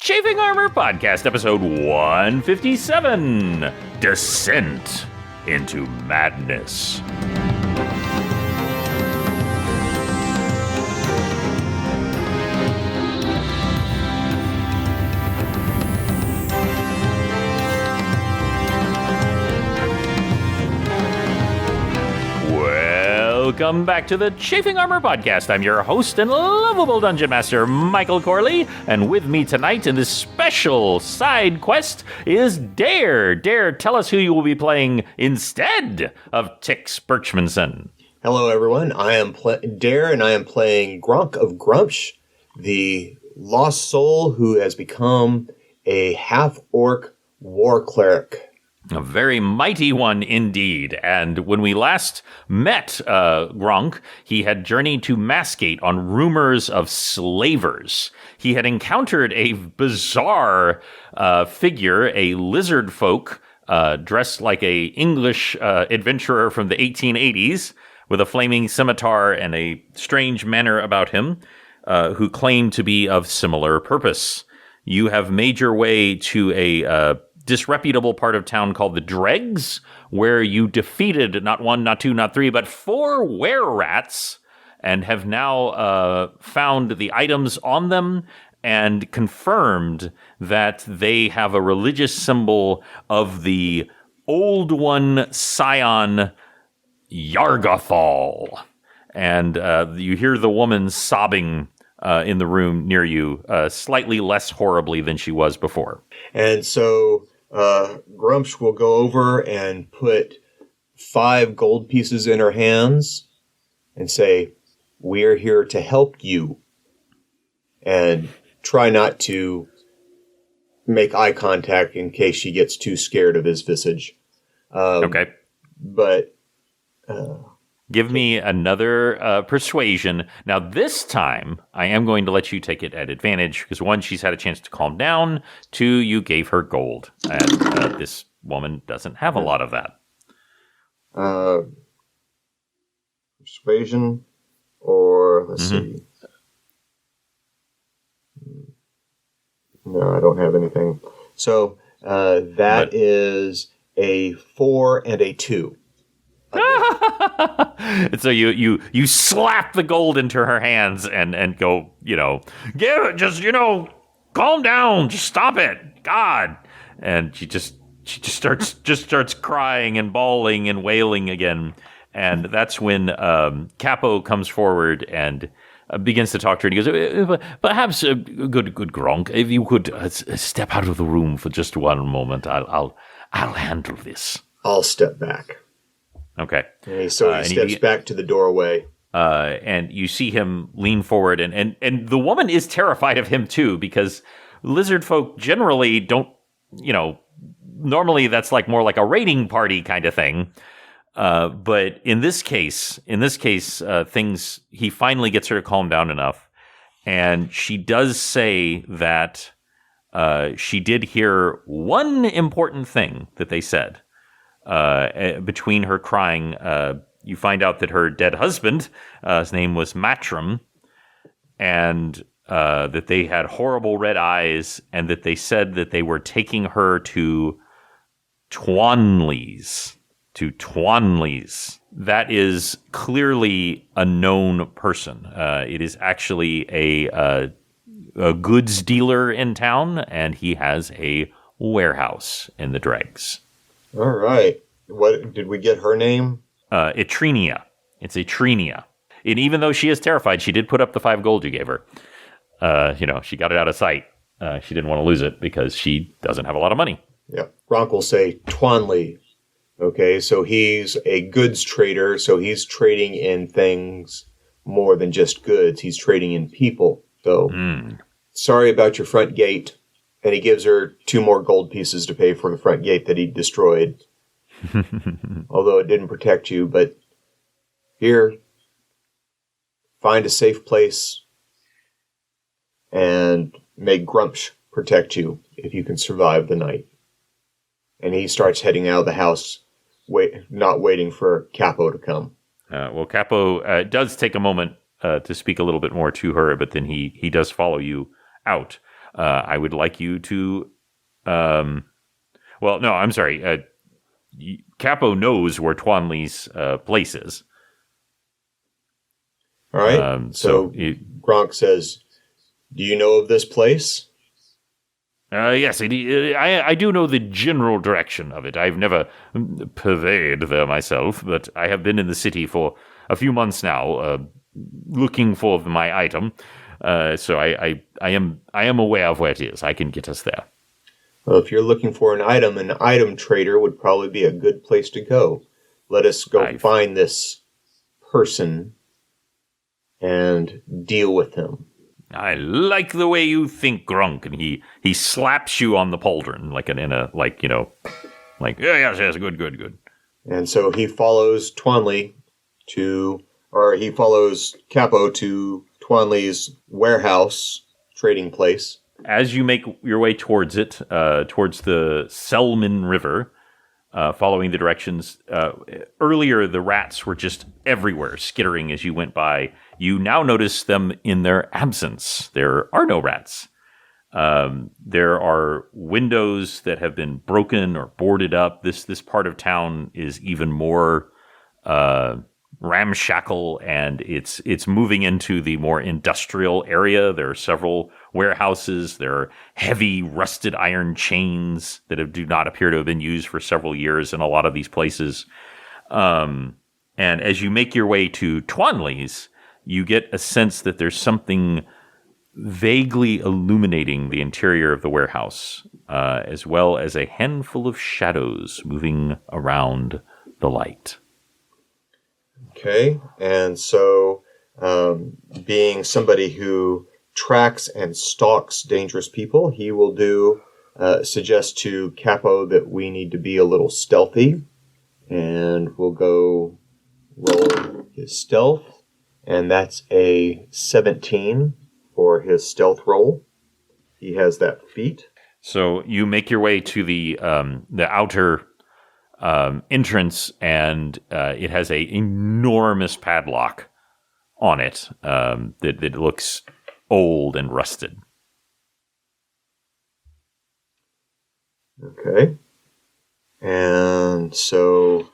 Chafing Armor Podcast, episode 157, Descent into Madness. Welcome back to the Chafing Armor Podcast. I'm your host and lovable Dungeon Master, Michael Corley, and with me tonight in this special side quest is Dare. Dare, tell us who you will be playing instead of Tix Birchmanson. Hello, everyone. I am Dare, and I am playing Gronk of Grumpsh, the lost soul who has become a half-orc war cleric. A very mighty one indeed. And when we last met Gronk, he had journeyed to Mascate on rumors of slavers. He had encountered a bizarre figure, a lizard folk dressed like a English adventurer from the 1880s with a flaming scimitar and a strange manner about him, who claimed to be of similar purpose. You have made your way to a disreputable part of town called the Dregs, where you defeated not one, not two, not three, but 4 were-rats, and have now found the items on them and confirmed that they have a religious symbol of the Old One Scion Yargathal. And you hear the woman sobbing in the room near you, slightly less horribly than she was before. And so Grumpsh will go over and put 5 gold pieces in her hands and say, "We are here to help you." And try not to make eye contact in case she gets too scared of his visage. Okay. But give me another persuasion. Now, this time, I am going to let you take it at advantage, because 1, she's had a chance to calm down. 2, you gave her gold. And this woman doesn't have a lot of that. Persuasion, or let's see. No, I don't have anything. So that is a 4 and a 2. And so you slap the gold into her hands and go, give it, just, calm down, just stop it, God. And she just starts crying and bawling and wailing again. And that's when Capo comes forward and begins to talk to her. And he goes, perhaps, good Gronk, if you could step out of the room for just one moment, I'll handle this. I'll step back. Okay. And he steps back to the doorway. And you see him lean forward, and the woman is terrified of him too, because lizard folk generally don't, normally that's like more like a raiding party kind of thing. But in this case, things, he finally gets her to calm down enough. And she does say that she did hear one important thing that they said. Between her crying, you find out that her dead husband, his name was Matrim, and that they had horrible red eyes, and that they said that they were taking her to Twanley's. That is clearly a known person. It is actually a goods dealer in town, and he has a warehouse in the Dregs. All right. What did we get her name? Etrinia. It's Etrinia. And even though she is terrified, she did put up the 5 gold you gave her. She got it out of sight. She didn't want to lose it because she doesn't have a lot of money. Yeah. Gronk will say Twanley. Okay, so he's a goods trader, so he's trading in things more than just goods. He's trading in people. So, sorry about your front gate. And he gives her 2 more gold pieces to pay for the front gate that he destroyed. Although it didn't protect you, but here, find a safe place and make Grumpsh protect you if you can survive the night. And he starts heading out of the house, not waiting for Capo to come. Well, Capo does take a moment to speak a little bit more to her, but then he does follow you out. I would like you to. Well, no, I'm sorry. Capo knows where Twanley's place is. All right. Gronk says, "Do you know of this place?" Yes, I do know the general direction of it. I've never purveyed there myself, but I have been in the city for a few months now, looking for my item. So I am aware of where it is. I can get us there. Well, if you're looking for an item trader would probably be a good place to go. Let us go find this person and deal with him. I like the way you think, Grunk, and he slaps you on the pauldron yes, good. And so he follows he follows Capo to Twanley's warehouse trading place. As you make your way towards it, towards the Selman River, following the directions, earlier the rats were just everywhere, skittering as you went by. You now notice them in their absence. There are no rats. There are windows that have been broken or boarded up. This part of town is even more ramshackle, and it's moving into the more industrial area. There are several warehouses. There are heavy rusted iron chains that do not appear to have been used for several years in a lot of these places. And as you make your way to Twanley's, you get a sense that there's something vaguely illuminating the interior of the warehouse, as well as a handful of shadows moving around the light. Okay, and so being somebody who tracks and stalks dangerous people, he will suggest to Capo that we need to be a little stealthy, and we'll go roll his stealth, and that's a 17 for his stealth roll. He has that feat. So you make your way to the outer entrance, and it has a enormous padlock on it that looks old and rusted. Okay. And so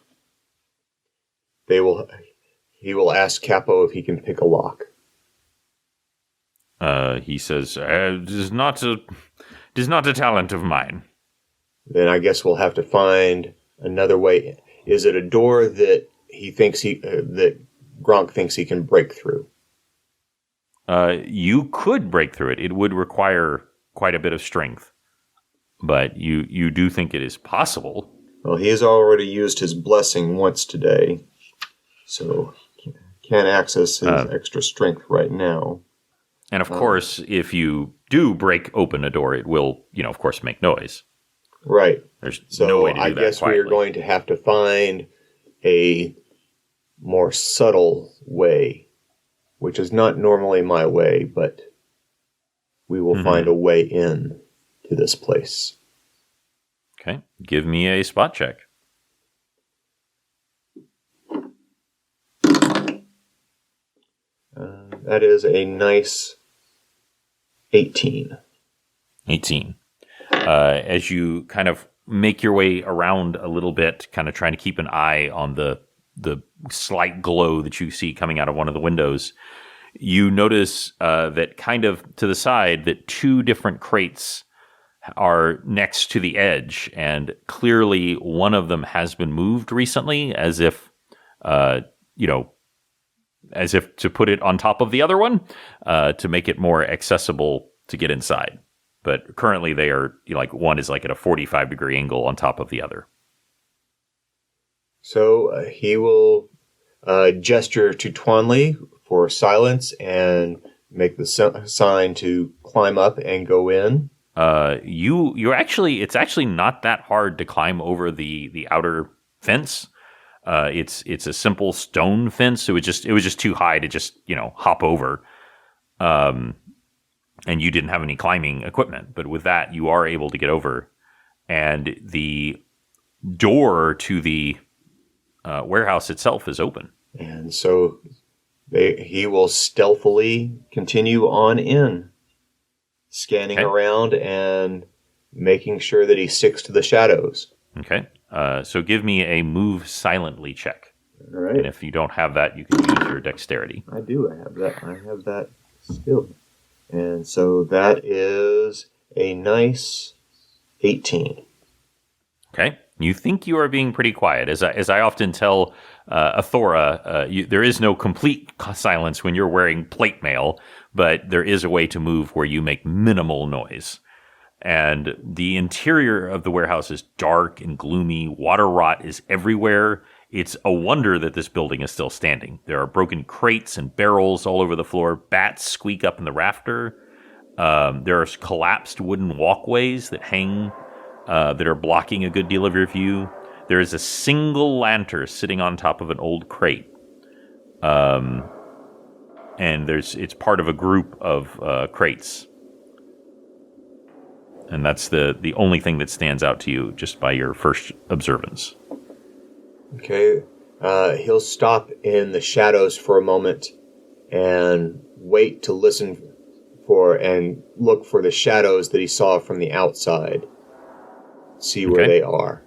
he will ask Capo if he can pick a lock. He says, "It is not a talent of mine." Then I guess we'll have to find another way. Is it a door that that Gronk thinks he can break through? You could break through it. It would require quite a bit of strength, but you do think it is possible. Well, he has already used his blessing once today, so he can't access his extra strength right now. And of course, if you do break open a door, it will, of course, make noise. Right. There's no way to do that I guess quietly. we're going to have to find a more subtle way, which is not normally my way, but we will find a way in to this place. Okay. Give me a spot check. That is a nice 18. 18. As you kind of make your way around a little bit, kind of trying to keep an eye on the slight glow that you see coming out of one of the windows, you notice that kind of to the side that two different crates are next to the edge, and clearly one of them has been moved recently, as if to put it on top of the other one to make it more accessible to get inside. But currently they are one is at a 45-degree angle on top of the other. So he will gesture to Twanley for silence and make the sign to climb up and go in. It's actually not that hard to climb over the outer fence. It's a simple stone fence. It was just too high to just hop over. And you didn't have any climbing equipment, but with that you are able to get over. And the door to the warehouse itself is open. And so he will stealthily continue on in. scanning Okay. around and making sure that he sticks to the shadows. Okay. So give me a move silently check. All right. And if you don't have that, you can use your dexterity. I do. I have that. I have that skill. And so that is a nice 18. Okay. You think you are being pretty quiet. As I often tell Athora, there is no complete silence when you're wearing plate mail, but there is a way to move where you make minimal noise. And the interior of the warehouse is dark and gloomy. Water rot is everywhere. It's a wonder that this building is still standing. There are broken crates and barrels all over the floor. Bats squeak up in the rafter. There are collapsed wooden walkways that hang, that are blocking a good deal of your view. There is a single lantern sitting on top of an old crate. And it's part of a group of crates. And that's the only thing that stands out to you just by your first observance. Okay. He'll stop in the shadows for a moment and wait to listen for and look for the shadows that he saw from the outside. See where they are.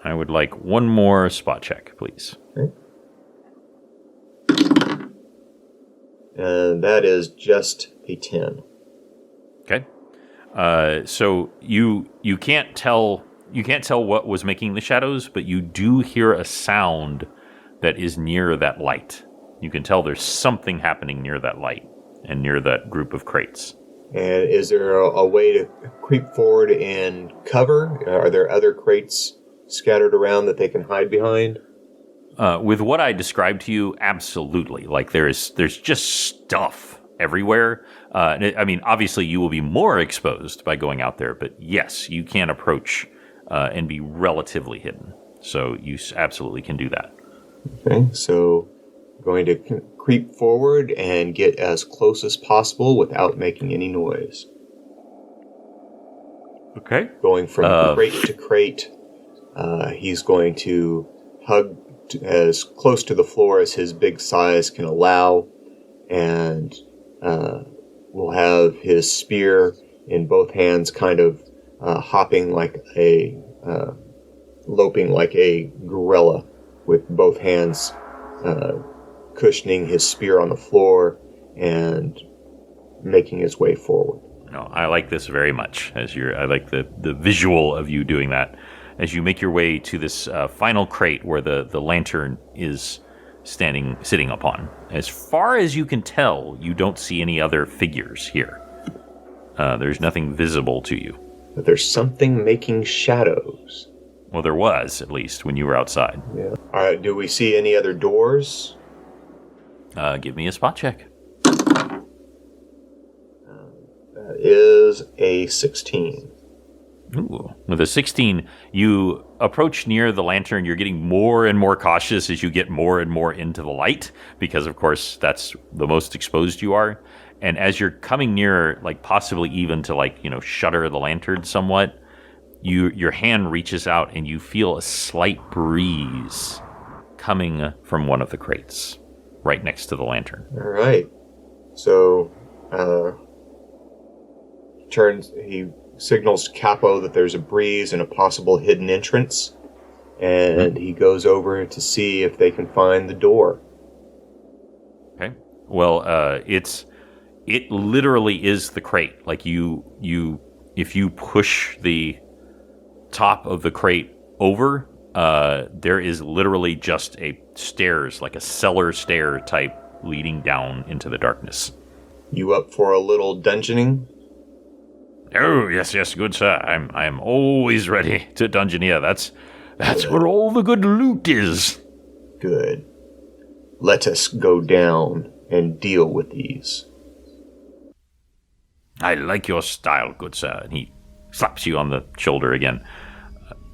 I would like one more spot check, please. Okay. And that is just a 10. Okay. So you can't tell what was making the shadows, but you do hear a sound that is near that light. You can tell there's something happening near that light and near that group of crates. And is there a way to creep forward and cover? Are there other crates scattered around that they can hide behind? With what I described to you, absolutely. Like there's just stuff everywhere. I mean, obviously you will be more exposed by going out there, but yes, you can approach and be relatively hidden. So you absolutely can do that. Okay, so going to creep forward and get as close as possible without making any noise. Okay. Going from crate to crate, he's going to hug as close to the floor as his big size can allow, and will have his spear in both hands, kind of hopping like loping like a gorilla, with both hands cushioning his spear on the floor and making his way forward. No, I like this very much. I like the visual of you doing that as you make your way to this final crate where the lantern is sitting upon. As far as you can tell, you don't see any other figures here. There's nothing visible to you. But there's something making shadows. Well, there was, at least, when you were outside. Yeah. All right, do we see any other doors? Give me a spot check. That is a 16. Ooh. With a 16, you approach near the lantern. You're getting more and more cautious as you get more and more into the light, because, of course, that's the most exposed you are. And as you're coming near, like possibly even to shutter the lantern somewhat, your hand reaches out and you feel a slight breeze coming from one of the crates right next to the lantern. All right. So he signals to Capo that there's a breeze and a possible hidden entrance, and he goes over to see if they can find the door. Okay. Well, it literally is the crate. Like if you push the top of the crate over, there is literally just a stairs, like a cellar stair type, leading down into the darkness. You up for a little dungeoning? Oh, yes, good sir. I'm always ready to dungeoneer. That's where all the good loot is. Good. Let us go down and deal with these. I like your style, good sir. And he slaps you on the shoulder again.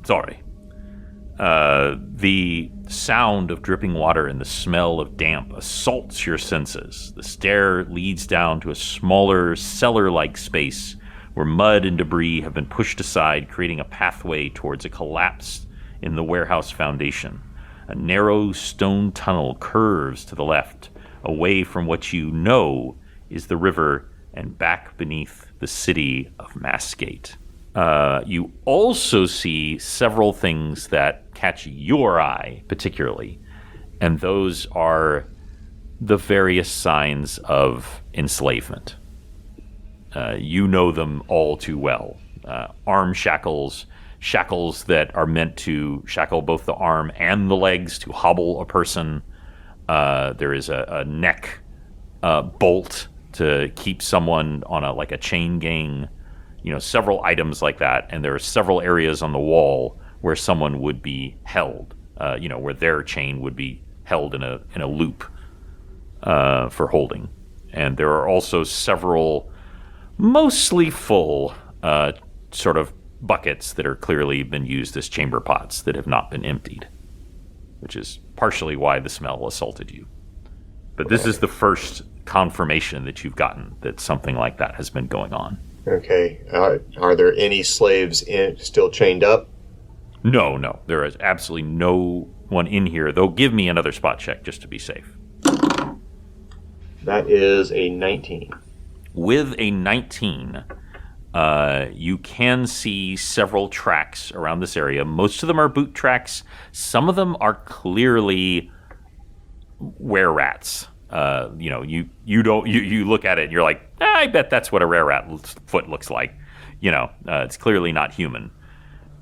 Sorry. The sound of dripping water and the smell of damp assaults your senses. The stair leads down to a smaller cellar-like space where mud and debris have been pushed aside, creating a pathway towards a collapse in the warehouse foundation. A narrow stone tunnel curves to the left, away from what you know is the river and back beneath the city of Masgate. You also see several things that catch your eye particularly, and those are the various signs of enslavement. You know them all too well. Arm shackles, shackles that are meant to shackle both the arm and the legs to hobble a person. There is a neck bolt to keep someone on a chain gang. Several items like that, and there are several areas on the wall where someone would be held. Where their chain would be held in a loop for holding. And there are also several mostly full sort of buckets that are clearly been used as chamber pots that have not been emptied, which is partially why the smell assaulted you. But this is the first confirmation that you've gotten that something like that has been going on. Okay. Are there any slaves still chained up? No. There is absolutely no one in here. They'll give me another spot check just to be safe. That is a 19. With a 19, you can see several tracks around this area. Most of them are boot tracks. Some of them are clearly were rats. You look at it and you're like, I bet that's what a rare rat foot looks like. It's clearly not human.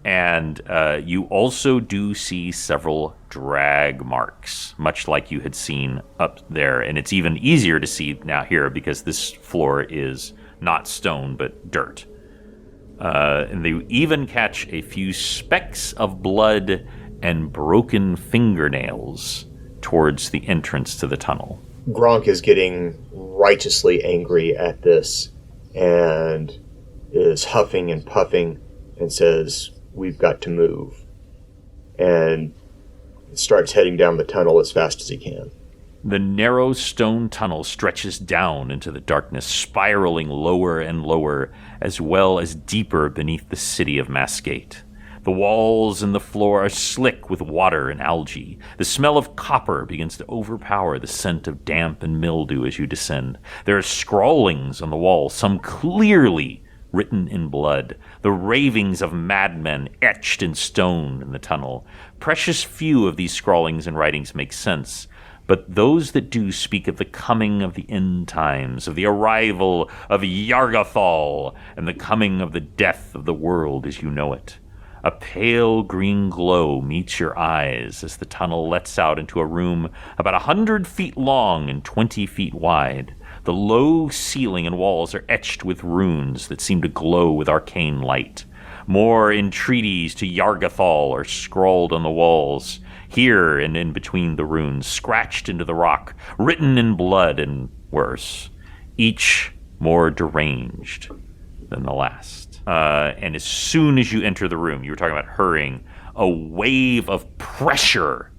And you also do see several drag marks, much like you had seen up there. And it's even easier to see now here because this floor is not stone, but dirt. And they even catch a few specks of blood and broken fingernails towards the entrance to the tunnel. Gronk is getting righteously angry at this and is huffing and puffing and says, "We've got to move," and starts heading down the tunnel as fast as he can. The narrow stone tunnel stretches down into the darkness, spiraling lower and lower, as well as deeper beneath the city of Masgate. The walls and the floor are slick with water and algae. The smell of copper begins to overpower the scent of damp and mildew as you descend. There are scrawlings on the wall, some clearly written in blood, the ravings of madmen etched in stone in the tunnel. Precious few of these scrawlings and writings make sense, but those that do speak of the coming of the end times, of the arrival of Yargathal, and the coming of the death of the world as you know it. A pale green glow meets your eyes as the tunnel lets out into a room about 100 feet long and 20 feet wide. The low ceiling and walls are etched with runes that seem to glow with arcane light. More entreaties to Yargathal are scrawled on the walls, here and in between the runes, scratched into the rock, written in blood and worse, each more deranged than the last. And as soon as you enter the room, you were talking about hurrying, a wave of pressure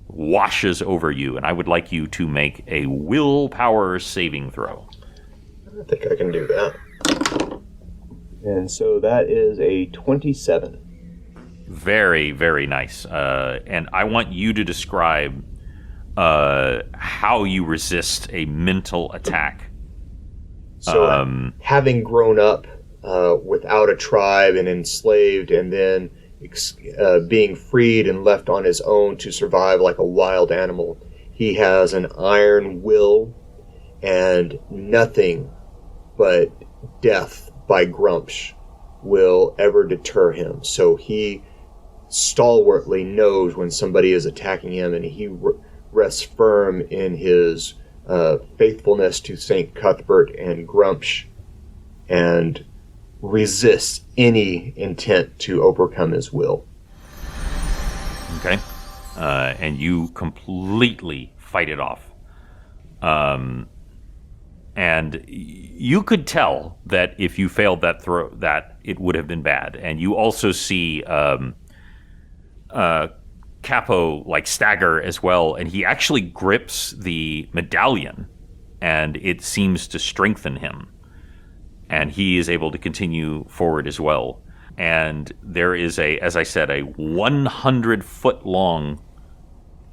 washes over you, and I would like you to make a willpower saving throw. I think I can do that. And so that is a 27. Very, very nice. And I want you to describe how you resist a mental attack. So having grown up without a tribe and enslaved, and then being freed and left on his own to survive like a wild animal, he has an iron will, and nothing but death by Grumpsh will ever deter him. So he stalwartly knows when somebody is attacking him, and he rests firm in his faithfulness to St. Cuthbert and Grumpsh, and resists any intent to overcome his will. Okay. And you completely fight it off. And you could tell that if you failed that throw, that it would have been bad. And you also see Capo stagger as well, and he actually grips the medallion, and it seems to strengthen him. And he is able to continue forward as well. And there is as I said, a 100-foot long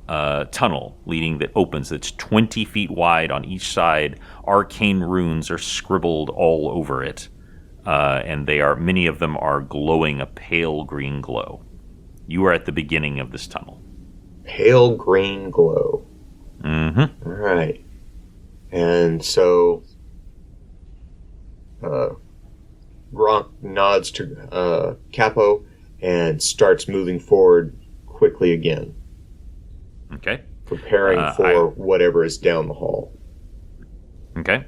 tunnel that opens that's 20 feet wide on each side. Arcane runes are scribbled all over it, and many of them are glowing a pale green glow. You are at the beginning of this tunnel. Pale green glow. Mm-hmm. All right. And so Gronk nods to Capo and starts moving forward quickly again. Okay. Preparing for whatever is down the hall. Okay.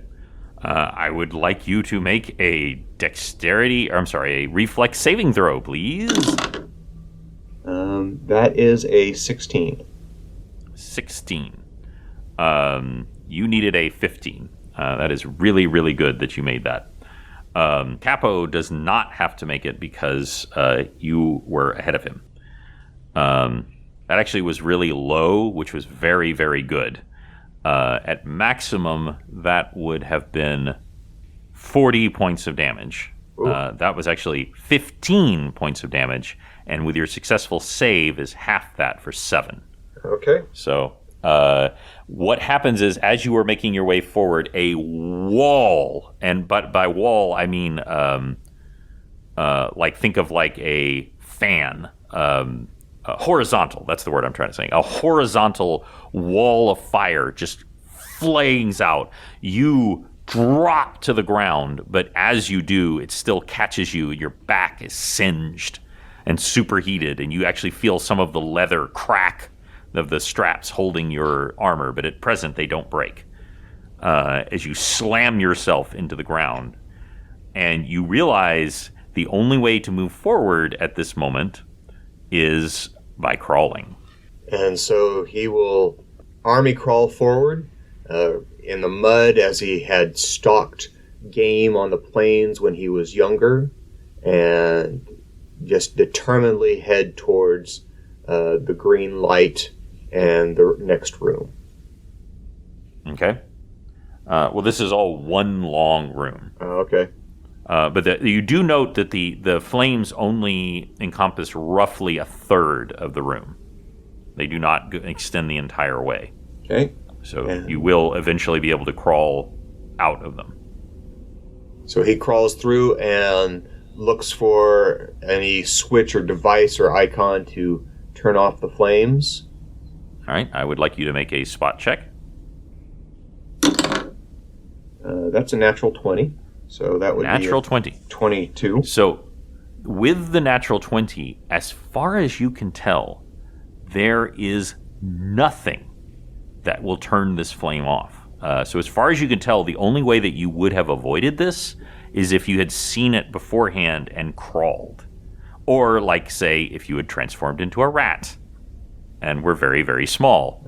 I would like you to make a a reflex saving throw, please. That is a 16. 16. You needed a 15. That is really, really good that you made that. Capo does not have to make it because you were ahead of him. That actually was really low, which was very, very good. At maximum, that would have been 40 points of damage. That was actually 15 points of damage, and with your successful save is half that for 7. Okay. So what happens is, as you are making your way forward, a wall, but by wall I mean think of like a fan, horizontal. That's the word I'm trying to say. A horizontal wall of fire just flames out. You drop to the ground, but as you do, it still catches you. Your back is singed and superheated, and you actually feel some of the leather crack of the straps holding your armor, but at present they don't break. As you slam yourself into the ground, and you realize the only way to move forward at this moment is by crawling. And so he will army crawl forward in the mud as he had stalked game on the plains when he was younger, and just determinedly head towards the green light and the next room. Okay. Well, this is all one long room. Okay. But you do note that the flames only encompass roughly a third of the room. They do not extend the entire way. Okay. So you will eventually be able to crawl out of them. So he crawls through and looks for any switch or device or icon to turn off the flames. All right. I would like you to make a spot check. That's a natural 20. So that would natural be 20. 22. So with the natural 20, as far as you can tell, there is nothing that will turn this flame off. So as far as you can tell, the only way that you would have avoided this is if you had seen it beforehand and crawled. Or, like, say, if you had transformed into a rat and were very, very small.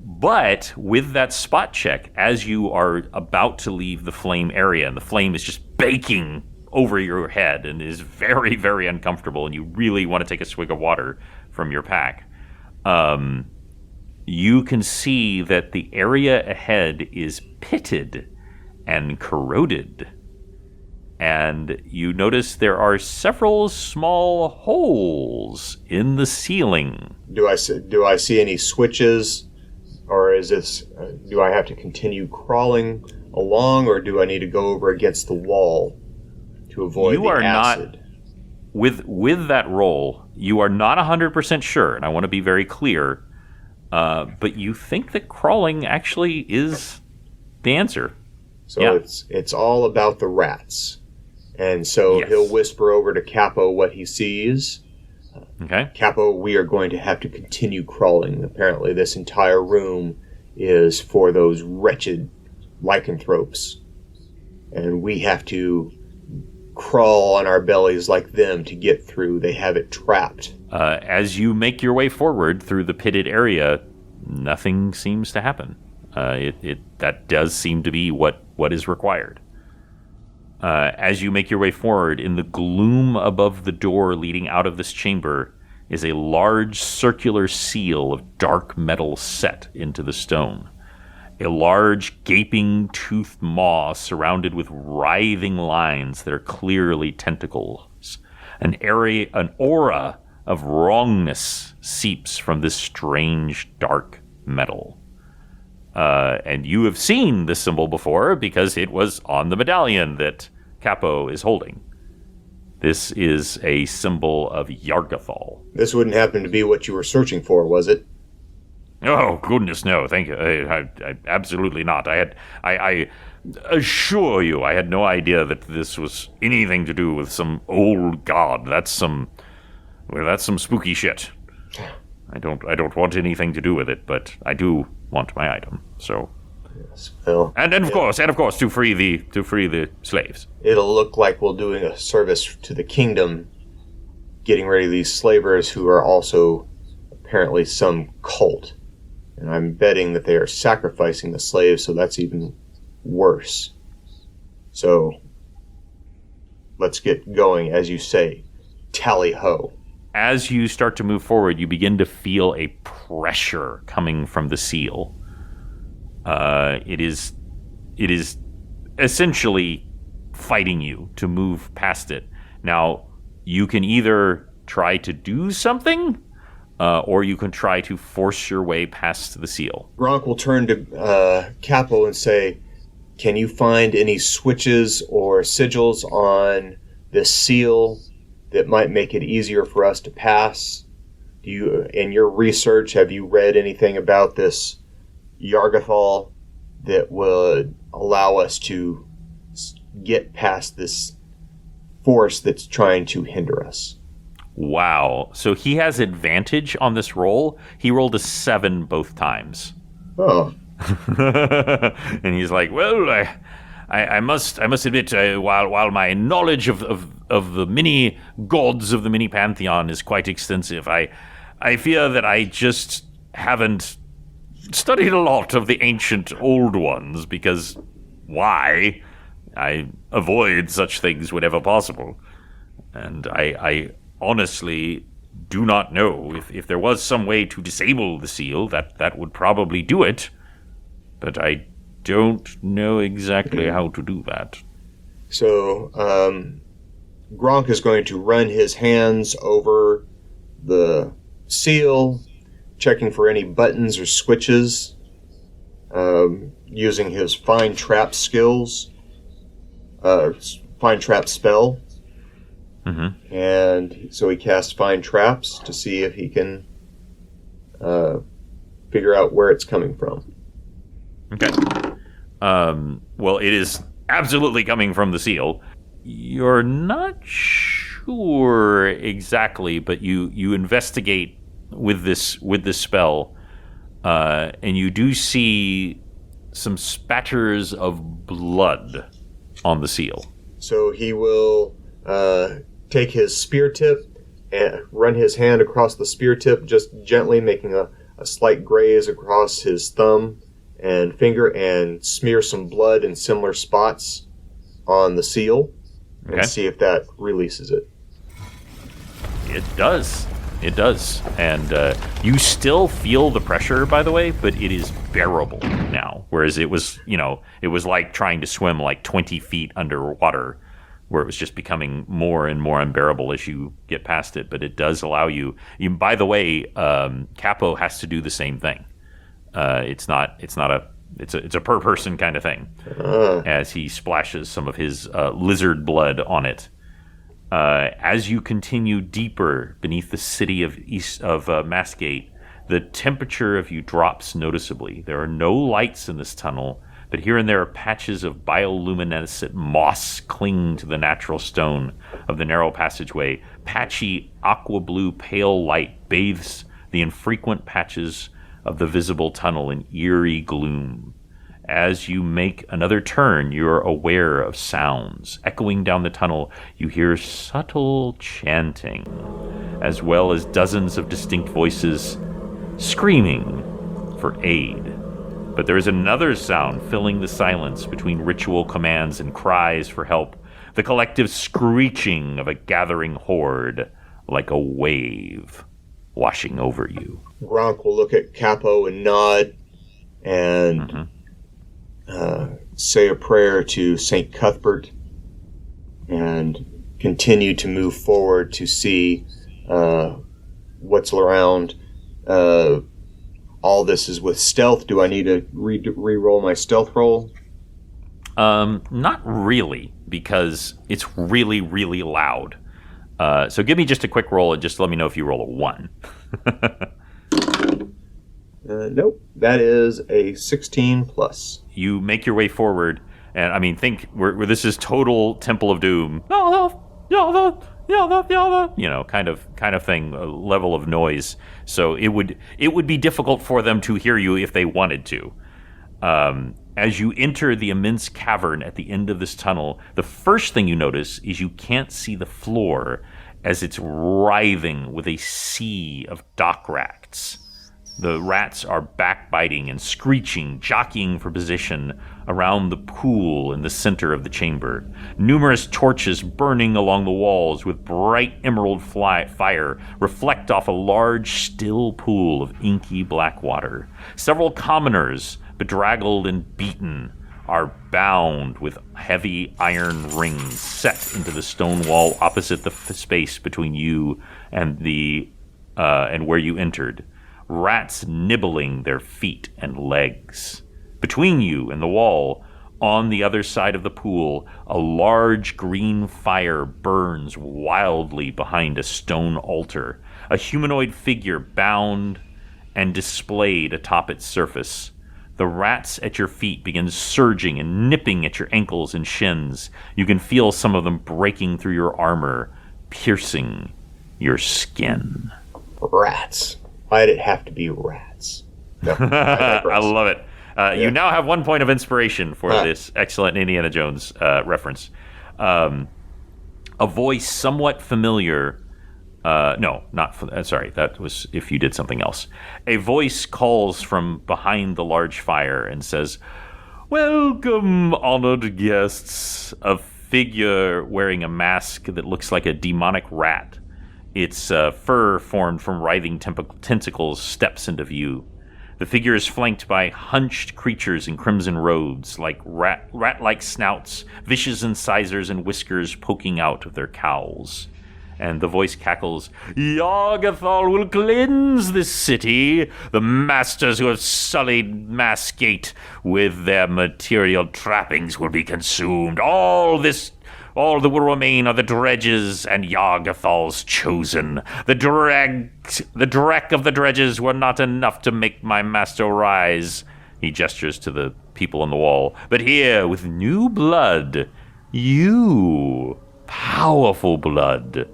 But with that spot check, as you are about to leave the flame area, and the flame is just baking over your head and is very, very uncomfortable, and you really want to take a swig of water from your pack, you can see that the area ahead is pitted and corroded. And you notice there are several small holes in the ceiling. Do I see any switches? Or is this, do I have to continue crawling along, or do I need to go over against the wall to avoid the acid? With that roll, you are not 100% sure, and I want to be very clear, but you think that crawling actually is the answer. So it's all about the rats. And so he'll whisper over to Capo what he sees. Okay. Capo, we are going to have to continue crawling. Apparently this entire room is for those wretched lycanthropes. And we have to crawl on our bellies like them to get through. They have it trapped. As you make your way forward through the pitted area, nothing seems to happen. That does seem to be what is required. As you make your way forward, in the gloom above the door leading out of this chamber is a large circular seal of dark metal set into the stone. A large, gaping toothed maw surrounded with writhing lines that are clearly tentacles. An aura of wrongness seeps from this strange, dark metal. And you have seen this symbol before because it was on the medallion that Capo is holding. This is a symbol of Yargathal. This wouldn't happen to be what you were searching for, was it? Oh, goodness, no, thank you. I absolutely not. I assure you, I had no idea that this was anything to do with some old god. That's some spooky shit. I don't want anything to do with it, but I do want my item. So, yes, well, and of course, to free the slaves. It'll look like we're doing a service to the kingdom, getting rid of these slavers who are also apparently some cult. And I'm betting that they are sacrificing the slaves, so that's even worse. So, let's get going, as you say. Tally-ho. As you start to move forward, you begin to feel a pressure coming from the seal. It is essentially fighting you to move past it. Now, you can either try to do something, or you can try to force your way past the seal. Gronk will turn to Capo and say, can you find any switches or sigils on this seal that might make it easier for us to pass? In your research, have you read anything about this Yargathal that would allow us to get past this force that's trying to hinder us? Wow. So he has advantage on this roll. He rolled a 7 both times. Oh. And he's like, well, I must admit, while my knowledge of the many gods of the mini pantheon is quite extensive, I fear that I just haven't studied a lot of the ancient old ones, because why? I avoid such things whenever possible. And I honestly do not know. If there was some way to disable the seal, that would probably do it. But I don't know exactly how to do that. So, Gronk is going to run his hands over the seal, checking for any buttons or switches, using his Find Trap skills, Find Trap spell. Mm-hmm. And so he casts Find Traps to see if he can figure out where it's coming from. Okay. Well, it is absolutely coming from the seal. You're not sure exactly, but you investigate with this spell, and you do see some spatters of blood on the seal. So he will take his spear tip and run his hand across the spear tip, just gently making a slight graze across his thumb and finger, and smear some blood in similar spots on the seal, and see if that releases it. It does. It does. And you still feel the pressure, by the way, but it is bearable now. Whereas it was like trying to swim like 20 feet underwater, where it was just becoming more and more unbearable as you get past it. But it does allow you by the way, Capo has to do the same thing. It's a per person kind of thing, as he splashes some of his lizard blood on it. As you continue deeper beneath the city of Masgate, the temperature of you drops noticeably. There are no lights in this tunnel, but here and there patches of bioluminescent moss cling to the natural stone of the narrow passageway. Patchy aqua blue pale light bathes the infrequent patches of the visible tunnel in eerie gloom. As you make another turn, you're aware of sounds. Echoing down the tunnel, you hear subtle chanting, as well as dozens of distinct voices screaming for aid. But there is another sound filling the silence between ritual commands and cries for help, the collective screeching of a gathering horde, like a wave washing over you. Gronk will look at Capo and nod, and say a prayer to St. Cuthbert, and continue to move forward to see what's around. All this is with stealth. Do I need to re-roll my stealth roll? Not really, because it's really, really loud. So give me just a quick roll and just let me know if you roll a 1. Nope. That is a 16 plus. You make your way forward, and I mean, think where this is total Temple of Doom. Kind of thing, a level of noise. So it would be difficult for them to hear you if they wanted to. As you enter the immense cavern at the end of this tunnel, the first thing you notice is you can't see the floor as it's writhing with a sea of dock rats. The rats are backbiting and screeching, jockeying for position around the pool in the center of the chamber. Numerous torches burning along the walls with bright emerald fire reflect off a large, still pool of inky black water. Several commoners, bedraggled and beaten, are bound with heavy iron rings set into the stone wall opposite the space between you and and where you entered. Rats nibbling their feet and legs. Between you and the wall, on the other side of the pool, a large green fire burns wildly behind a stone altar. A humanoid figure bound and displayed atop its surface. The rats at your feet begin surging and nipping at your ankles and shins. You can feel some of them breaking through your armor, piercing your skin. Rats. Why did it have to be rats? No, I love it. You now have 1 point of inspiration for this excellent Indiana Jones reference. A voice somewhat familiar. Sorry, that was if you did something else. A voice calls from behind the large fire and says, "Welcome, honored guests." A figure wearing a mask that looks like a demonic rat. Its fur formed from writhing tentacles steps into view. The figure is flanked by hunched creatures in crimson robes, like rat-like snouts, vicious incisors, and whiskers poking out of their cowls. And the voice cackles, "Yargathal will cleanse this city. The masters who have sullied Massgate with their material trappings will be consumed. All that will remain are the dredges and Yargathal's chosen. The dreck of the dredges were not enough to make my master rise." He gestures to the people on the wall. "But here, with new blood, you, powerful blood,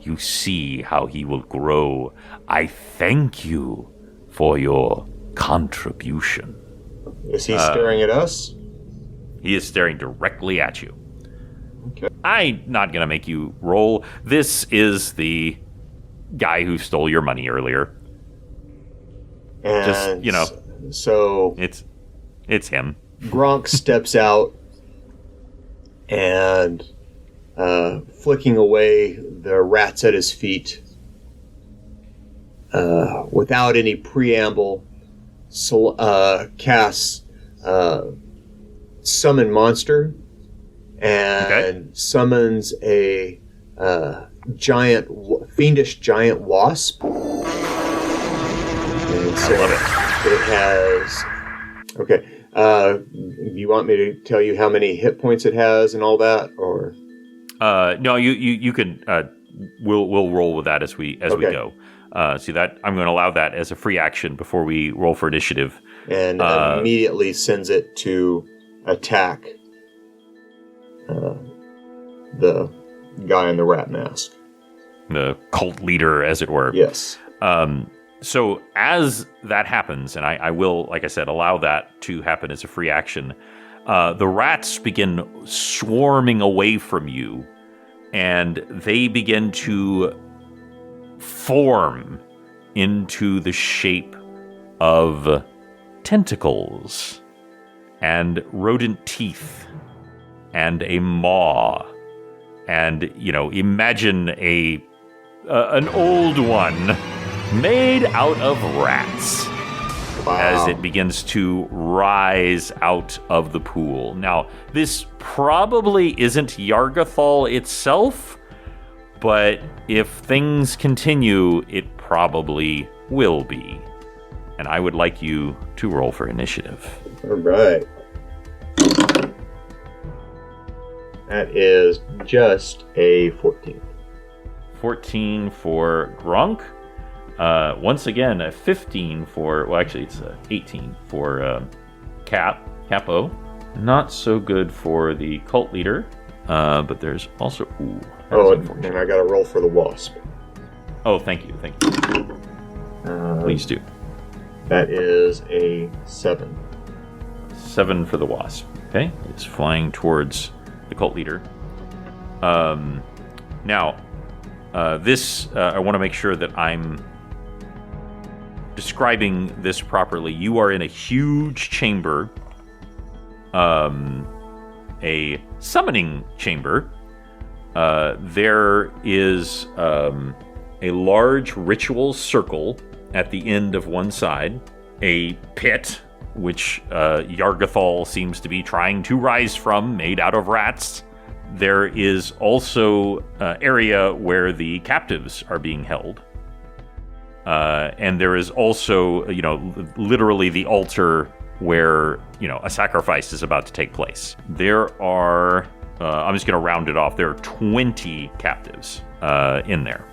you see how he will grow. I thank you for your contribution." Is he staring at us? He is staring directly at you. Okay. I'm not going to make you roll. This is the guy who stole your money earlier. And just, so it's him. Gronk steps out and flicking away the rats at his feet without any preamble, casts Summon Monster and summons a fiendish giant wasp. And so I love it. It has... Okay. You want me to tell you how many hit points it has and all that, or... No, you can. We'll roll with that as we go. See that I'm going to allow that as a free action before we roll for initiative, and immediately sends it to attack the guy in the rat mask, the cult leader, as it were. Yes. So as that happens, and I will, like I said, allow that to happen as a free action. The rats begin swarming away from you, and they begin to form into the shape of tentacles and rodent teeth and a maw. And, imagine an old one made out of rats. Wow. As it begins to rise out of the pool. Now, this probably isn't Yargathal itself, But if things continue, it probably will be. And I would like you to roll for initiative. All right. That is just a 14. 14 for Grunk. Once again, a 15 for... Well, actually, it's 18 for Capo. Not so good for the cult leader. But there's also... Ooh, and I got to roll for the wasp. Oh, thank you. Please do. That is a 7. 7 for the wasp. Okay, it's flying towards the cult leader. Now, this I want to make sure that I'm describing this properly. You are in a huge chamber, a summoning chamber. There is a large ritual circle at the end of one side, a pit, which Yargathal seems to be trying to rise from, made out of rats. There is also an area where the captives are being held. And there is also, literally the altar where, a sacrifice is about to take place. There are, I'm just going to round it off, there are 20 captives in there.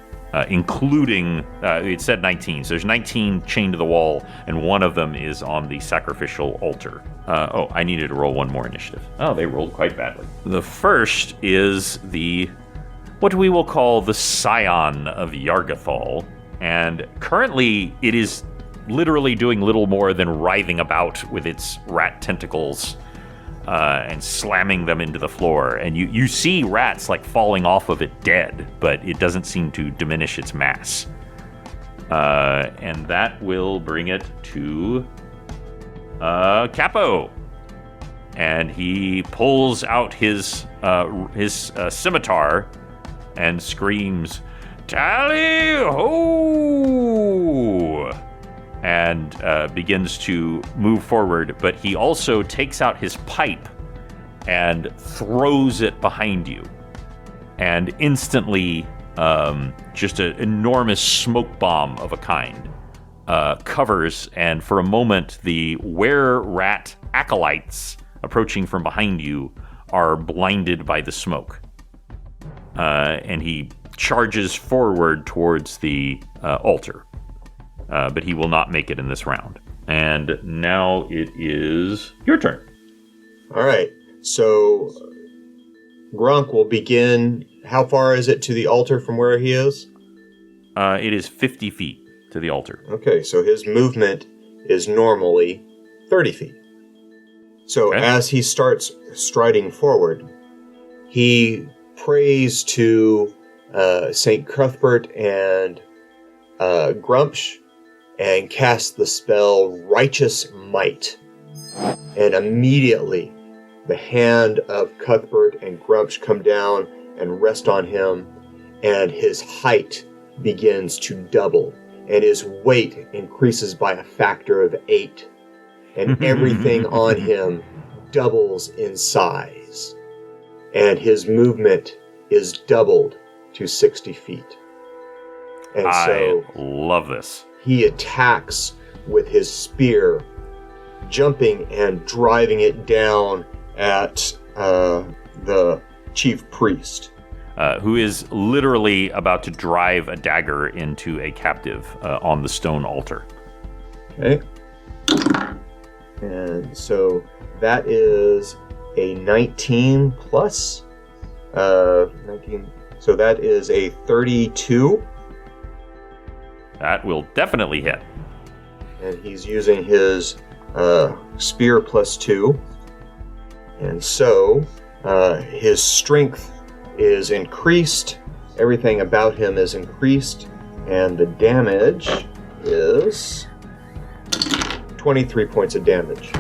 Including, it said 19, so there's 19 chained to the wall, and one of them is on the sacrificial altar. I needed to roll one more initiative. Oh, they rolled quite badly. The first is what we will call the Scion of Yargathal, and currently it is literally doing little more than writhing about with its rat tentacles and slamming them into the floor. And you see rats like falling off of it dead, but it doesn't seem to diminish its mass. And that will bring it to Capo. And he pulls out his scimitar and screams, "Tally-ho!" and begins to move forward, but he also takes out his pipe and throws it behind you. And instantly, just an enormous smoke bomb of a kind covers, and for a moment, the were-rat acolytes approaching from behind you are blinded by the smoke. And he charges forward towards the altar. But he will not make it in this round. And now it is your turn. All right. So Grunk will begin. How far is it to the altar from where he is? It is 50 feet to the altar. Okay, so his movement is normally 30 feet. So as he starts striding forward, he prays to St. Cuthbert and Grumpsh, and cast the spell Righteous Might. And immediately, the hand of Cuthbert and Grumpsh come down and rest on him, and his height begins to double, and his weight increases by a factor of 8. And everything on him doubles in size. And his movement is doubled to 60 feet. And I love this. He attacks with his spear, jumping and driving it down at the chief priest. Who is literally about to drive a dagger into a captive on the stone altar. Okay. And so that is a 19 plus 19. So that is a 32. That will definitely hit. And he's using his spear plus 2. And so his strength is increased. Everything about him is increased. And the damage is 23 points of damage.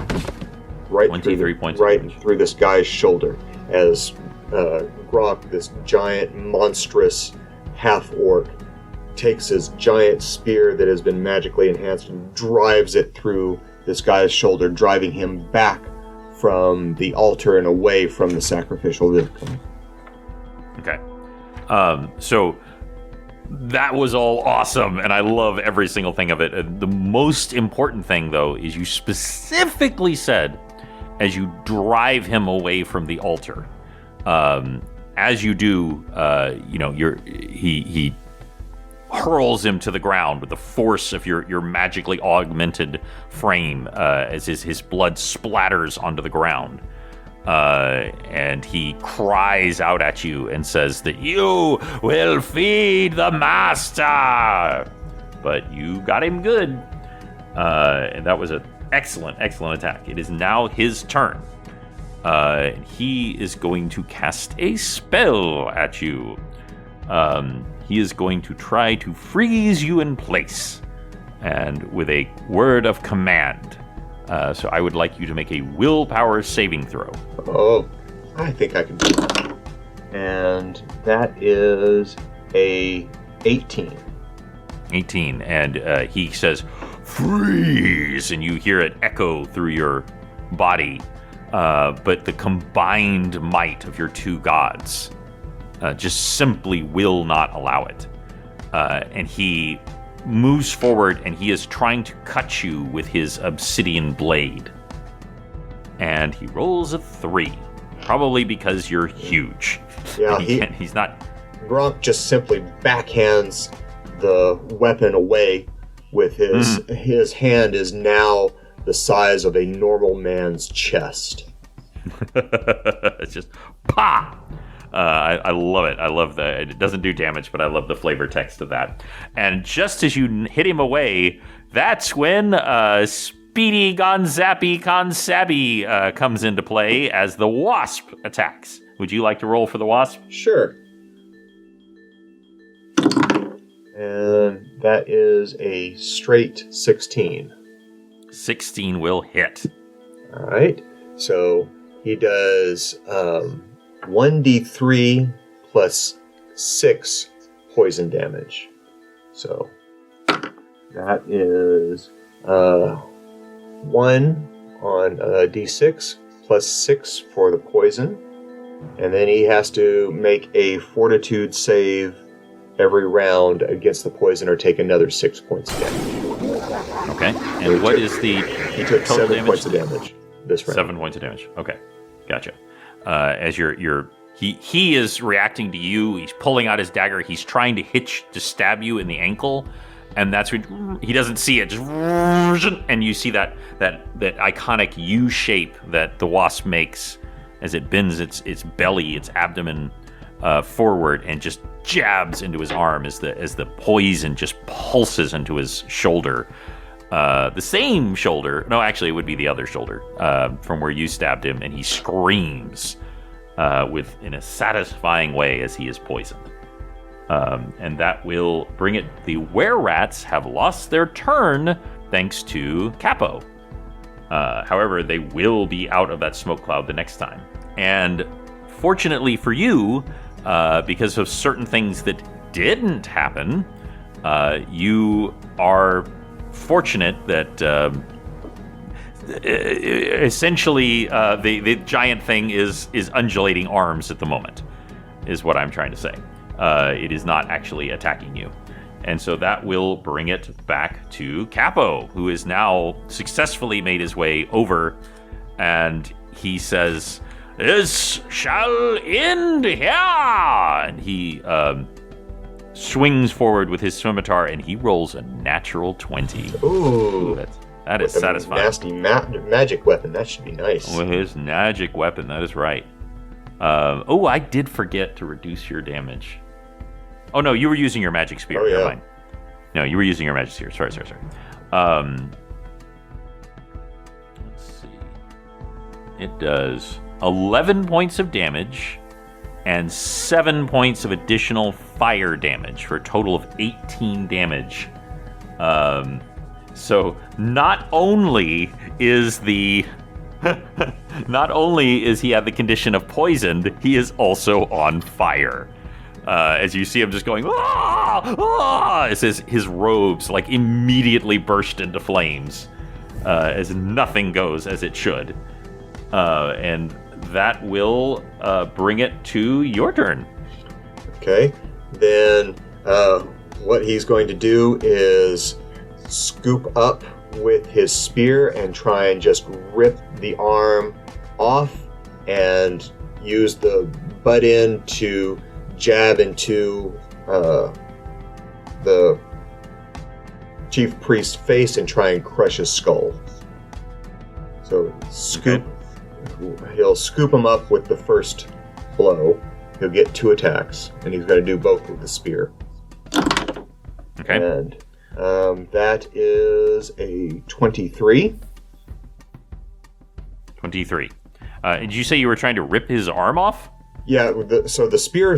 Right through this guy's shoulder. As Grok, this giant, monstrous half-orc, takes his giant spear that has been magically enhanced and drives it through this guy's shoulder, driving him back from the altar and away from the sacrificial victim. Okay. So that was all awesome, and I love every single thing of it. The most important thing, though, is you specifically said, as you drive him away from the altar, as you do, he hurls him to the ground with the force of your magically augmented frame, as his blood splatters onto the ground. And he cries out at you and says that you will feed the master. But you got him good. And that was an excellent attack. It is now his turn. He is going to cast a spell at you. He is going to try to freeze you in place. And with a word of command. So I would like you to make a willpower saving throw. Oh, I think I can do that. And that is a 18. 18, and he says, freeze! And you hear it echo through your body. But the combined might of your two gods just simply will not allow it. And he moves forward, and he is trying to cut you with his obsidian blade. And he rolls a 3, probably because you're huge. Yeah, he's not. Gronk just simply backhands the weapon away with his hand is now the size of a normal man's chest. It's just pa. I love it. I love it doesn't do damage, but I love the flavor text of that. And just as you hit him away, that's when Speedy Gonzappy Consabby comes into play as the wasp attacks. Would you like to roll for the wasp? Sure. And that is a straight 16. 16 will hit. All right. So he does 1d3 plus 6 poison damage. So that is 1 on d6 plus 6 for the poison. And then he has to make a fortitude save every round against the poison or take another 6 points of damage. Okay. And what is the He took total 7 damage? points of damage this round. 7 points of damage. Okay. Gotcha. As he is reacting to you, he's pulling out his dagger, he's trying to stab you in the ankle, and that's when he doesn't see it, and you see that iconic U shape that the wasp makes as it bends its belly, its abdomen forward, and just jabs into his arm as the poison just pulses into his shoulder. The same shoulder. No, actually, it would be the other shoulder from where you stabbed him, and he screams in a satisfying way as he is poisoned. And that will bring it. The were-rats have lost their turn thanks to Capo. However, they will be out of that smoke cloud the next time. And fortunately for you, because of certain things that didn't happen, you are fortunate that essentially the giant thing is undulating arms at the moment, is what I'm trying to say. It is not actually attacking you. And so that will bring it back to Capo, who has now successfully made his way over, and he says, "This shall end here!" And he swings forward with his scimitar, and he rolls a natural 20. Ooh. That is satisfying. Nasty magic weapon. That should be nice. With his magic weapon, that is right. I did forget to reduce your damage. Oh, no, you were using your magic spear. Oh, yeah. Never mind. No, you were using your magic spear. Sorry. Let's see. It does 11 points of damage and 7 points of additional fire damage for a total of 18 damage. So not only is he have the condition of poisoned, he is also on fire. As you see him just going, as his robes like immediately burst into flames, as nothing goes as it should. And that will bring it to your turn. Okay. Then what he's going to do is scoop up with his spear and try and just rip the arm off and use the butt end to jab into the chief priest's face and try and crush his skull. So he'll scoop him up with the first blow. He'll get 2 attacks, and he's going to do both with the spear. Okay. And that is a 23. 23. Did you say you were trying to rip his arm off? Yeah, so the spear,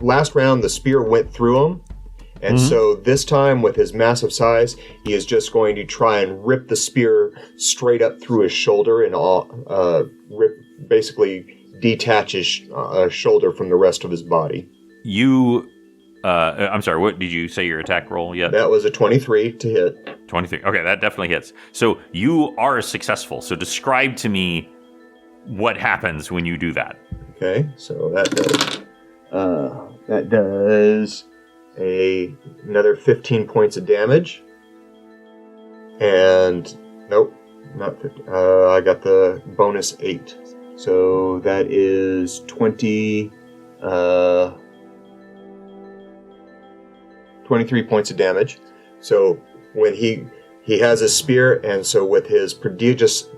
last round, the spear went through him. And so this time, with his massive size, he is just going to try and rip the spear straight up through his shoulder and basically detach his shoulder from the rest of his body. I'm sorry, what did you say your attack roll yet? That was a 23 to hit. 23. Okay, that definitely hits. So you are successful. So describe to me what happens when you do that. Okay, so that does another 15 points of damage. And nope, not 50. I got the bonus 8. So that is 23 points of damage. So when he has his spear, and so with his prodigious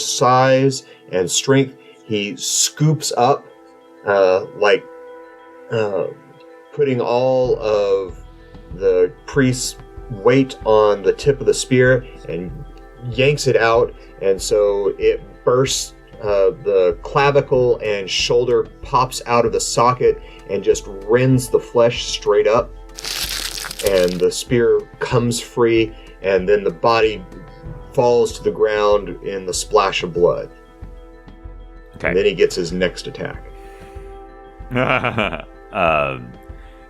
size and strength, he scoops up, putting all of the priest's weight on the tip of the spear and yanks it out, and so it bursts. The clavicle and shoulder pops out of the socket and just rends the flesh straight up, and the spear comes free, and then the body falls to the ground in the splash of blood. Okay. And then he gets his next attack.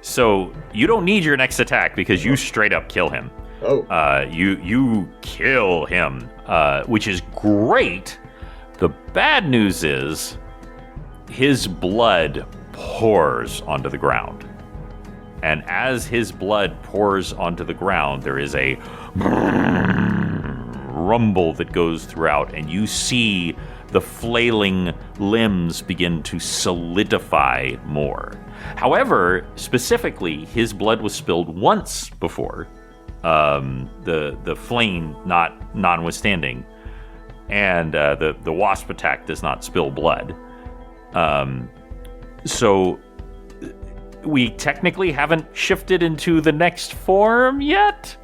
So you don't need your next attack because you straight up kill him. Oh. You kill him, which is great. The bad news is his blood pours onto the ground. And as his blood pours onto the ground, there is a rumble that goes throughout, and you see the flailing limbs begin to solidify more. However, specifically, his blood was spilled once before, the flame notwithstanding, and the wasp attack does not spill blood. So we technically haven't shifted into the next form yet,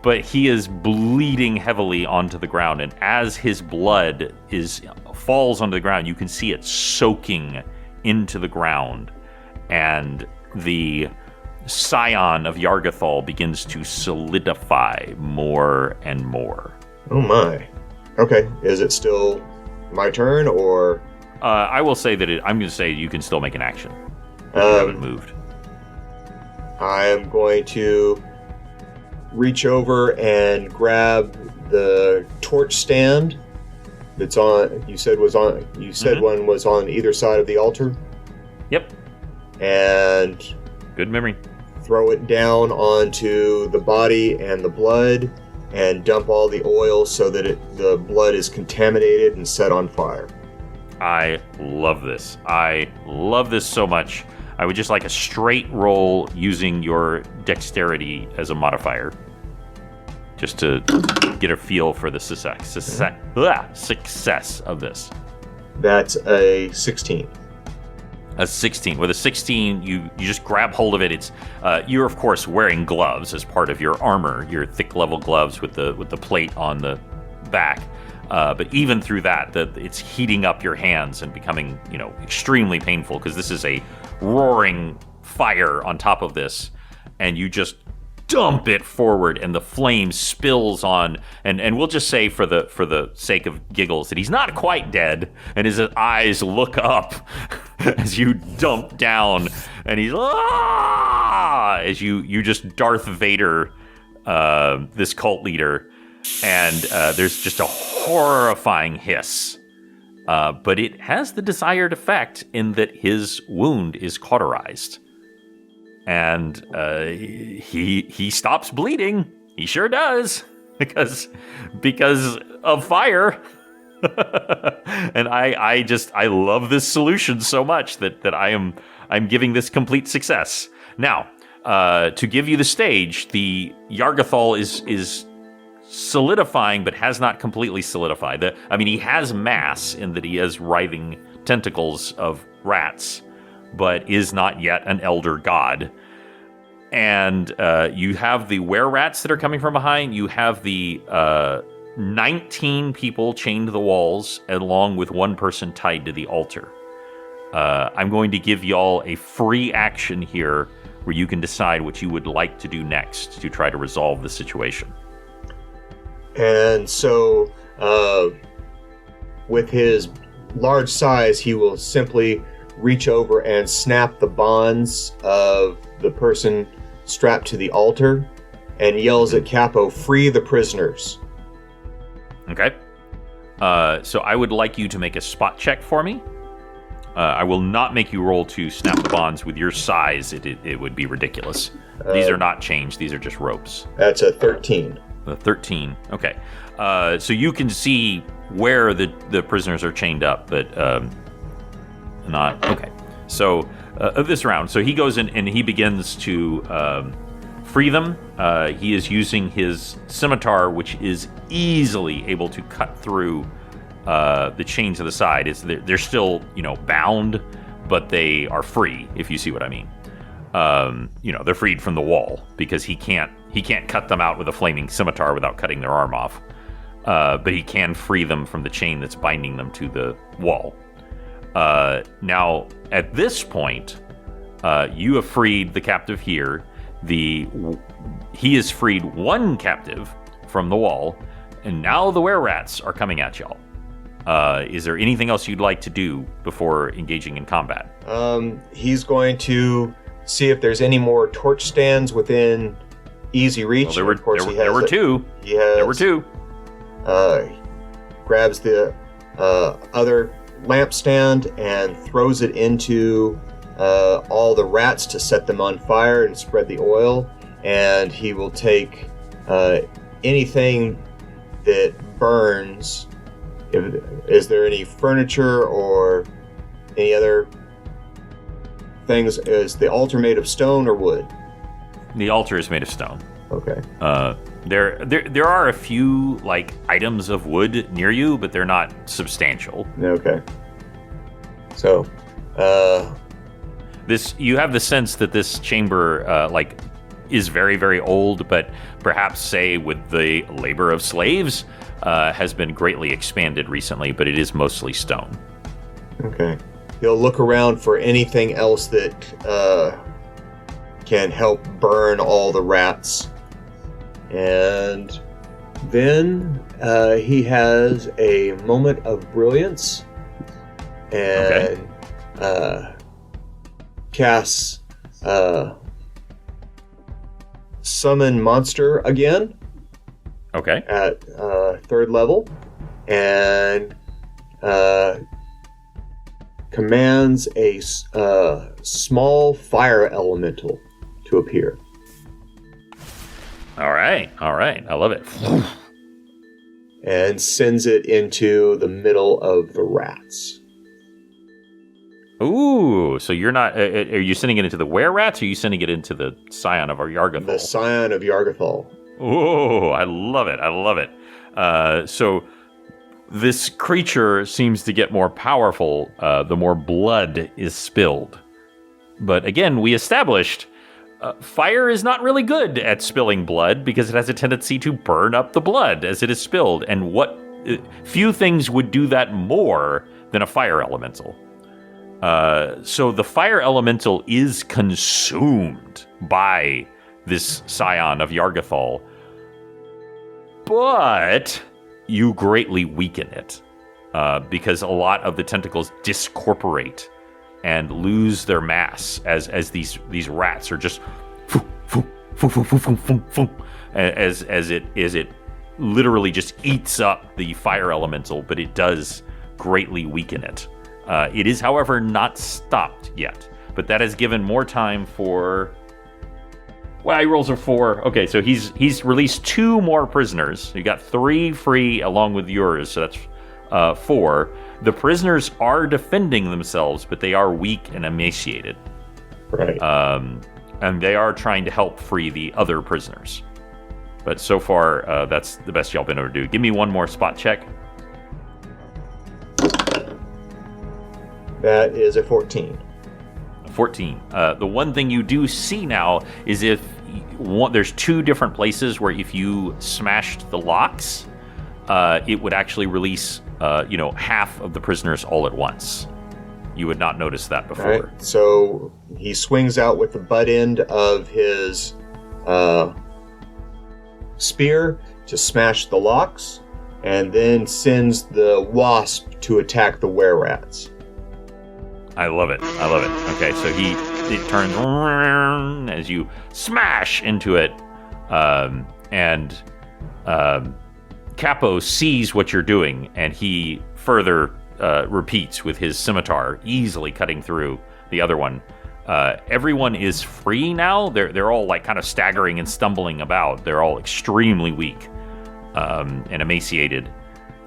but he is bleeding heavily onto the ground, and as his blood falls onto the ground, you can see it soaking into the ground, and the scion of Yargathol begins to solidify more and more. Oh my. Okay, is it still my turn, or? I will say that I'm going to say you can still make an action. You haven't moved. I am going to reach over and grab the torch stand that's on. You said one was on either side of the altar. Yep. And good memory. Throw it down onto the body and the blood, and dump all the oil so that the blood is contaminated and set on fire. I love this. I love this so much. I would just like a straight roll using your dexterity as a modifier, just to get a feel for the success of this. That's a 16. A 16. With a 16, you just grab hold of it. It's you're of course wearing gloves as part of your armor, your thick level gloves with the plate on the back. But even through that, it's heating up your hands and becoming extremely painful, because this is a roaring fire on top of this, and you just dump it forward, and the flame spills on. And we'll just say for the sake of giggles that he's not quite dead, and his eyes look up as you dump down, and he's as you just Darth Vader this cult leader, and there's just a horrifying hiss. But it has the desired effect in that his wound is cauterized. and he stops bleeding. He sure does, because of fire. And I love this solution so much that I'm giving this complete success. Now, to give you the stage, the Yargathol is solidifying, but has not completely solidified. He has mass in that he has writhing tentacles of rats, but is not yet an elder god. And you have the were-rats that are coming from behind. You have the 19 people chained to the walls, along with one person tied to the altar. I'm going to give y'all a free action here where you can decide what you would like to do next to try to resolve the situation. And so, with his large size, he will simply reach over and snap the bonds of the person strapped to the altar and yells at Capo, "Free the prisoners." Okay. So I would like you to make a spot check for me. I will not make you roll to snap the bonds with your size. It would be ridiculous. These are not chains. These are just ropes. That's a 13. The 13. Okay. So you can see where the prisoners are chained up, but not... Okay. So of this round, so he goes in and he begins to free them. He is using his scimitar, which is easily able to cut through the chain to the side. They're still, bound, but they are free, if you see what I mean. They're freed from the wall because he can't cut them out with a flaming scimitar without cutting their arm off. But he can free them from the chain that's binding them to the wall. Now, at this point, you have freed the captive here. He has freed one captive from the wall, and now the were-rats are coming at y'all. Is there anything else you'd like to do before engaging in combat? He's going to see if there's any more torch stands within easy reach. Well, there were two. There were two. Grabs the other lampstand and throws it into all the rats to set them on fire and spread the oil. And he will take anything that burns. Is there any furniture or any other things? Is the altar made of stone or wood? The altar is made of stone. Okay. There are a few items of wood near you, but they're not substantial. Okay. So, you have the sense that this chamber is very, very old, but perhaps, say, with the labor of slaves, has been greatly expanded recently, but it is mostly stone. Okay. He'll look around for anything else that can help burn all the rats. And then he has a moment of brilliance and casts Summon Monster again. Okay. At 3rd level. And commands a small fire elemental to appear. All right. I love it. And sends it into the middle of the rats. Ooh, so you're not... are you sending it into the were-rats, or are you sending it into the Scion of Yargathol? The Scion of Yargathol. Ooh, I love it. So this creature seems to get more powerful the more blood is spilled. But again, we established fire is not really good at spilling blood because it has a tendency to burn up the blood as it is spilled. And few things would do that more than a fire elemental. So the fire elemental is consumed by this Scion of Yargathol, but you greatly weaken it because a lot of the tentacles discorporate and lose their mass as these rats are just as it literally just eats up the fire elemental, but it does greatly weaken it. It is, however, not stopped yet, but that has given more time for Well, he rolls a 4. Okay, so he's released 2 more prisoners. You got 3 free along with yours, so that's 4. The prisoners are defending themselves, but they are weak and emaciated. Right. And they are trying to help free the other prisoners. But so far, that's the best y'all been able to do. Give me one more spot check. That is a 14. 14. The one thing you do see now is there's 2 different places where if you smashed the locks, it would actually release, half of the prisoners all at once. You would not notice that before. Right. So he swings out with the butt end of his spear to smash the locks, and then sends the wasp to attack the were-rats. I love it. Okay, so he turns around as you smash into it, and Capo sees what you're doing, and he further repeats with his scimitar, easily cutting through the other one. Everyone is free now. They're all like kind of staggering and stumbling about. They're all extremely weak and emaciated,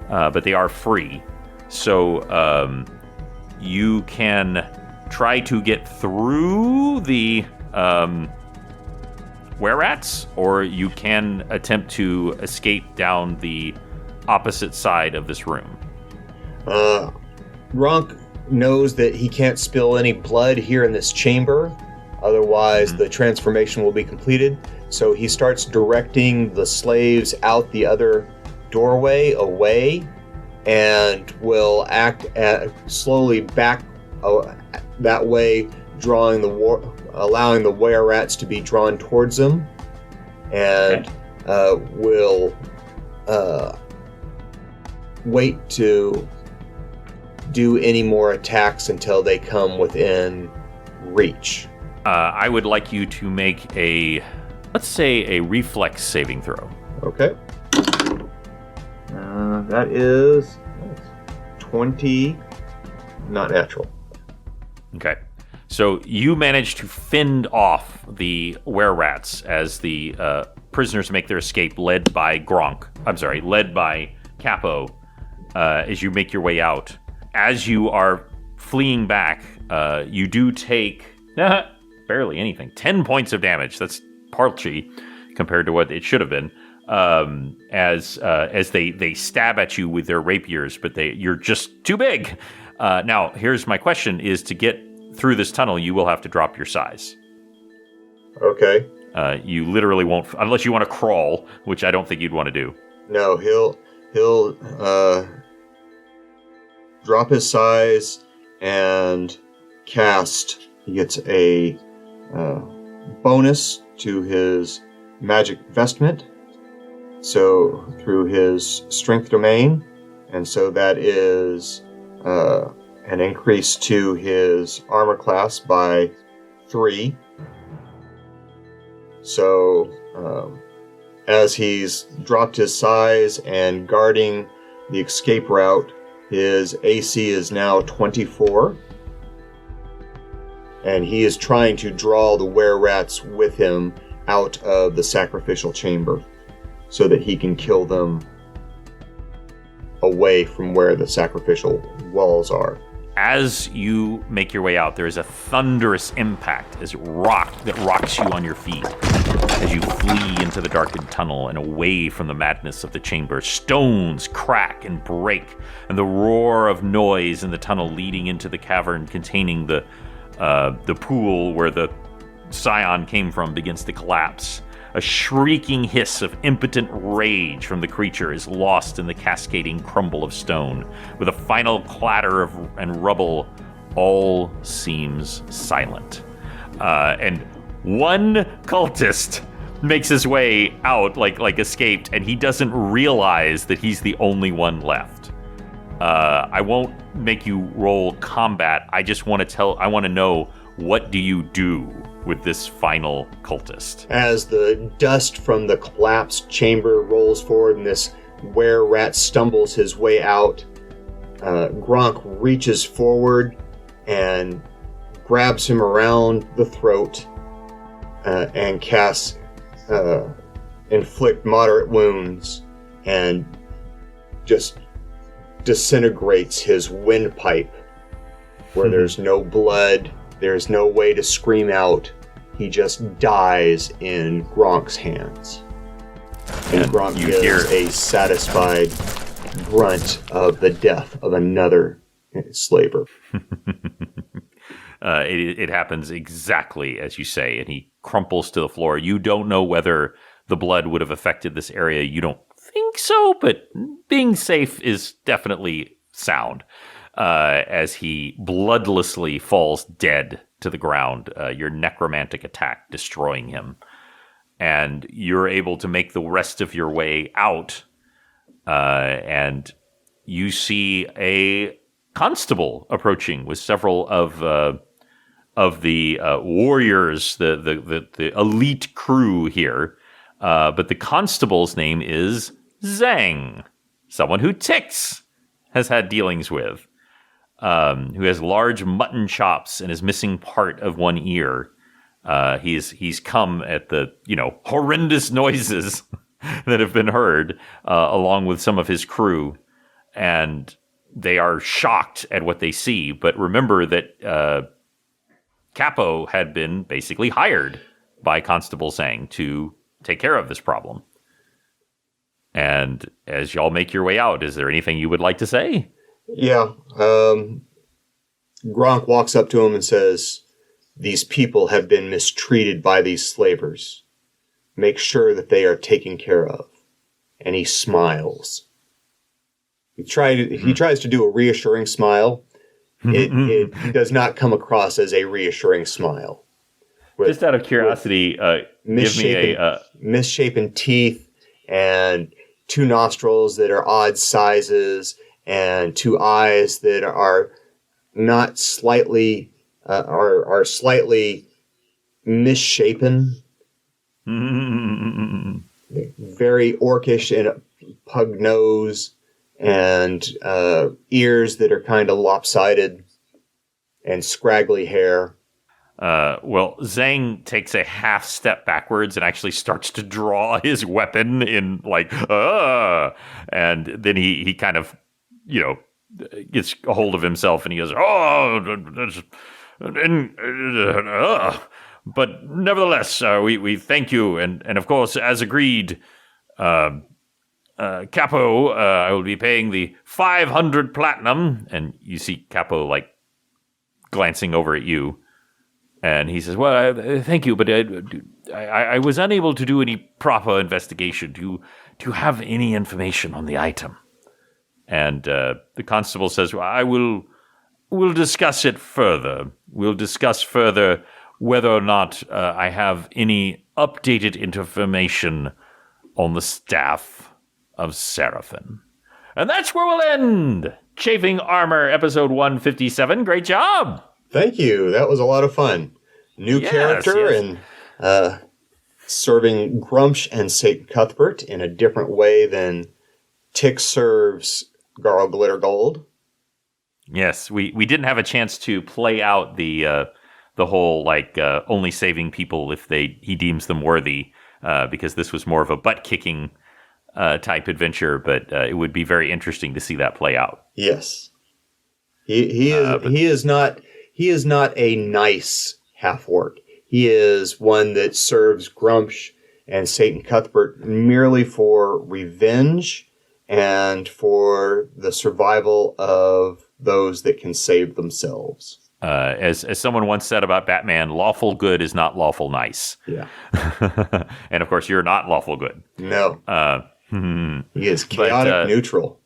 but they are free. So you can try to get through the were-rats, or you can attempt to escape down the opposite side of this room. Gronk knows that he can't spill any blood here in this chamber, otherwise the transformation will be completed. So he starts directing the slaves out the other doorway away, and will act slowly back that way, allowing the were-rats to be drawn towards them, and will wait to do any more attacks until they come within reach. I would like you to make let's say a reflex saving throw. Okay. That is 20, not natural. Okay. So you manage to fend off the were-rats as the prisoners make their escape, led by Capo, as you make your way out. As you are fleeing back, you do take barely anything. 10 points of damage. That's paltry compared to what it should have been. As they stab at you with their rapiers, but you're just too big. Now, here's my question: is to get through this tunnel, you will have to drop your size. Okay. You literally won't, unless you want to crawl, which I don't think you'd want to do. No, he'll drop his size and cast. He gets a bonus to his magic vestment, so through his strength domain, and so that is an increase to his armor class by 3. So as he's dropped his size and guarding the escape route, his AC is now 24, and he is trying to draw the were-rats with him out of the sacrificial chamber so that he can kill them away from where the sacrificial walls are. As you make your way out, there is a thunderous impact that rocks you on your feet as you flee into the darkened tunnel and away from the madness of the chamber. Stones crack and break, and the roar of noise in the tunnel leading into the cavern containing the pool where the scion came from begins to collapse. A shrieking hiss of impotent rage from the creature is lost in the cascading crumble of stone. With a final clatter and rubble, all seems silent. And one cultist makes his way out, like escaped, and he doesn't realize that he's the only one left. I won't make you roll combat. I just want to know, what do you do with this final cultist? As the dust from the collapsed chamber rolls forward and this were-rat stumbles his way out, Gronk reaches forward and grabs him around the throat and casts inflict moderate wounds and just disintegrates his windpipe, where there's no blood, there's no way to scream out. He just dies in Gronk's hands. And Gronk gives a satisfied grunt of the death of another slaver. It happens exactly as you say, and he crumples to the floor. You don't know whether the blood would have affected this area. You don't think so, but being safe is definitely sound. As he bloodlessly falls dead to the ground, your necromantic attack destroying him. And you're able to make the rest of your way out, and you see a constable approaching with several of the warriors, the elite crew here. But the constable's name is Zhang, someone who Tix has had dealings with, who has large mutton chops and is missing part of one ear. He's come at the horrendous noises that have been heard, along with some of his crew, and they are shocked at what they see. But remember that Capo had been basically hired by Constable Zhang to take care of this problem. And as y'all make your way out, is there anything you would like to say? Yeah. Gronk walks up to him and says, "These people have been mistreated by these slavers. Make sure that they are taken care of." And he smiles. He tries to do a reassuring smile. It does not come across as a reassuring smile. Just out of curiosity, give me a misshapen teeth and two nostrils that are odd sizes and two eyes that are not slightly are slightly misshapen. Very orcish, and a pug nose, and ears that are kind of lopsided, and scraggly hair. Well, Zhang takes a half step backwards and actually starts to draw his weapon in and then he kind of, gets a hold of himself and he goes, but nevertheless, we thank you. And of course, as agreed, Capo, I will be paying the 500 platinum. And you see Capo glancing over at you. And he says, "Well, thank you, but I was unable to do any proper investigation to have any information on the item." And the constable says, "Well, we'll discuss it further. We'll discuss further whether or not I have any updated information on the staff of Seraphim." And that's where we'll end. Chafing Armor, episode 157. Great job. Thank you. That was a lot of fun. New character and serving Grumsh and Satan Cuthbert in a different way than Tick serves Garl Glittergold. Yes, we didn't have a chance to play out the whole only saving people if he deems them worthy, because this was more of a butt kicking type adventure. But it would be very interesting to see that play out. Yes, he is not a nice half-orc. He is one that serves Grumsh and Satan Cuthbert merely for revenge and for the survival of those that can save themselves. As someone once said about Batman, lawful good is not lawful nice. Yeah. And of course, you're not lawful good. No. He is chaotic neutral.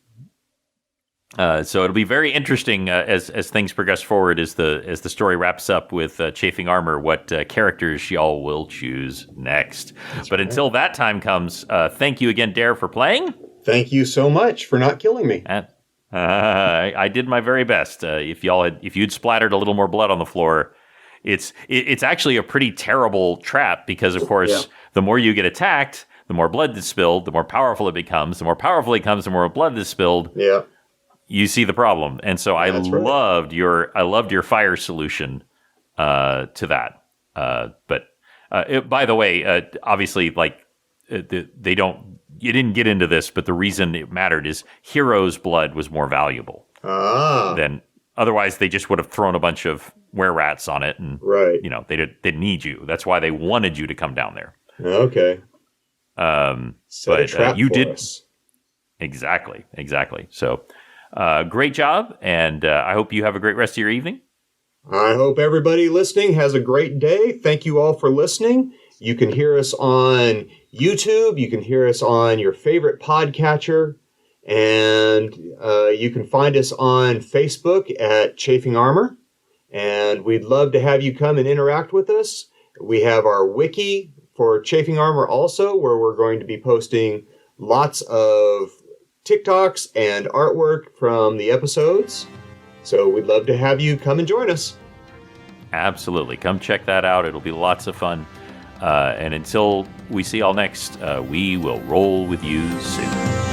So it'll be very interesting as things progress forward as the story wraps up with Chafing Armor, what characters y'all will choose next. Until that time comes, thank you again, Dare, for playing. Thank you so much for not killing me. I did my very best. If you'd splattered a little more blood on the floor, it's actually a pretty terrible trap because, of course, the more you get attacked, the more blood is spilled, the more powerful it becomes. The more powerful it becomes, the more blood is spilled. Yeah. You see the problem, and so I loved your fire solution to that. But By the way, obviously, like they don't. You didn't get into this, but the reason it mattered is Hero's blood was more valuable than otherwise. They just would have thrown a bunch of were-rats on it, and right. They didn't need you. That's why they wanted you to come down there. Okay. Set a trap you for did us. exactly. So, great job, and I hope you have a great rest of your evening. I hope everybody listening has a great day. Thank you all for listening. You can hear us on YouTube. You can hear us on your favorite podcatcher. And you can find us on Facebook at Chafing Armor. And we'd love to have you come and interact with us. We have our wiki for Chafing Armor also, where we're going to be posting lots of TikToks and artwork from the episodes. So we'd love to have you come and join us. Absolutely. Come check that out. It'll be lots of fun. And until we see y'all next, we will roll with you soon.